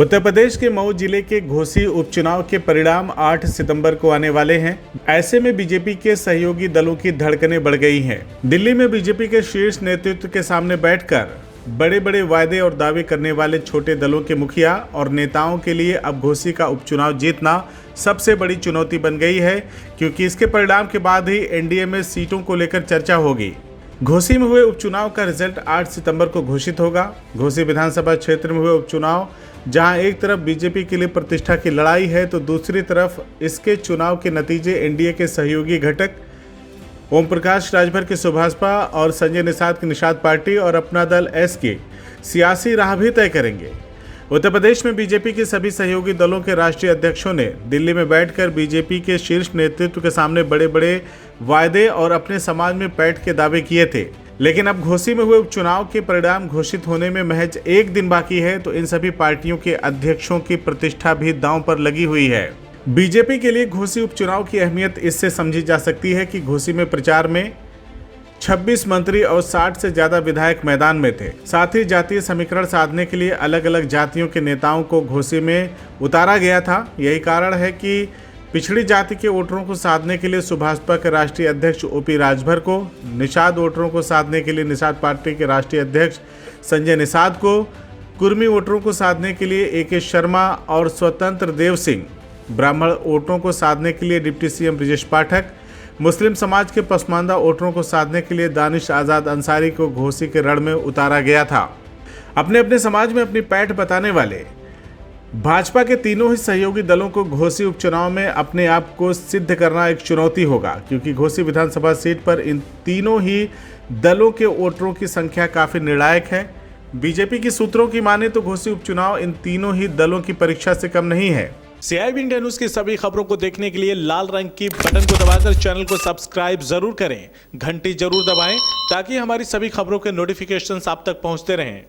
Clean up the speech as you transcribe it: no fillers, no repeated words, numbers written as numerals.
उत्तर प्रदेश के मऊ जिले के घोसी उपचुनाव के परिणाम 8 सितंबर को आने वाले हैं। ऐसे में बीजेपी के सहयोगी दलों की धड़कनें बढ़ गई हैं। दिल्ली में बीजेपी के शीर्ष नेतृत्व के सामने बैठकर बड़े बड़े वायदे और दावे करने वाले छोटे दलों के मुखिया और नेताओं के लिए अब घोसी का उपचुनाव जीतना सबसे बड़ी चुनौती बन गई है, क्योंकि इसके परिणाम के बाद ही एनडीए में सीटों को लेकर चर्चा होगी। घोसी में हुए उपचुनाव का रिजल्ट 8 सितंबर को घोषित होगा। घोसी विधानसभा क्षेत्र में हुए उपचुनाव जहां एक तरफ बीजेपी के लिए प्रतिष्ठा की लड़ाई है, तो दूसरी तरफ इसके चुनाव के नतीजे एनडीए के सहयोगी घटक ओम प्रकाश राजभर की सुभाषपा और संजय निषाद की निषाद पार्टी और अपना दल एस की सियासी राह भी तय करेंगे। उत्तर प्रदेश में बीजेपी के सभी सहयोगी दलों के राष्ट्रीय अध्यक्षों ने दिल्ली में बैठकर बीजेपी के शीर्ष नेतृत्व के सामने बड़े बड़े वायदे और अपने समाज में पैठ के दावे किए थे। लेकिन अब घोसी में हुए उपचुनाव के परिणाम घोषित होने में महज एक दिन बाकी है, तो इन सभी पार्टियों के अध्यक्षों की प्रतिष्ठा भी दांव पर लगी हुई है। बीजेपी के लिए घोसी उपचुनाव की अहमियत इससे समझी जा सकती है कि घोसी में प्रचार में 26 मंत्री और 60 से ज्यादा विधायक मैदान में थे। साथ ही जातीय समीकरण साधने के लिए अलग अलग जातियों के नेताओं को घोसी में उतारा गया था। यही कारण है कि पिछड़ी जाति के वोटरों को साधने के लिए सुभाषपा के राष्ट्रीय अध्यक्ष ओपी राजभर को, निषाद वोटरों को साधने के लिए निषाद पार्टी के राष्ट्रीय अध्यक्ष संजय निषाद को, कुर्मी वोटरों को साधने के लिए ए.के. शर्मा और स्वतंत्र देव सिंह, ब्राह्मण वोटरों को साधने के लिए डिप्टी सीएम ब्रजेश पाठक, मुस्लिम समाज के पसमानदा वोटरों को साधने के लिए दानिश आज़ाद अंसारी को घोसी के रण में उतारा गया था। अपने अपने समाज में अपनी पैठ बताने वाले भाजपा के तीनों ही सहयोगी दलों को घोसी उपचुनाव में अपने आप को सिद्ध करना एक चुनौती होगा, क्योंकि घोसी विधानसभा सीट पर इन तीनों ही दलों के वोटरों की संख्या काफ़ी निर्णायक है। बीजेपी की सूत्रों की माने तो घोसी उपचुनाव इन तीनों ही दलों की परीक्षा से कम नहीं है। CIB इंडिया न्यूज की सभी खबरों को देखने के लिए लाल रंग की बटन को दबाकर चैनल को सब्सक्राइब जरूर करें, घंटी जरूर दबाएं ताकि हमारी सभी खबरों के नोटिफिकेशंस आप तक पहुंचते रहें।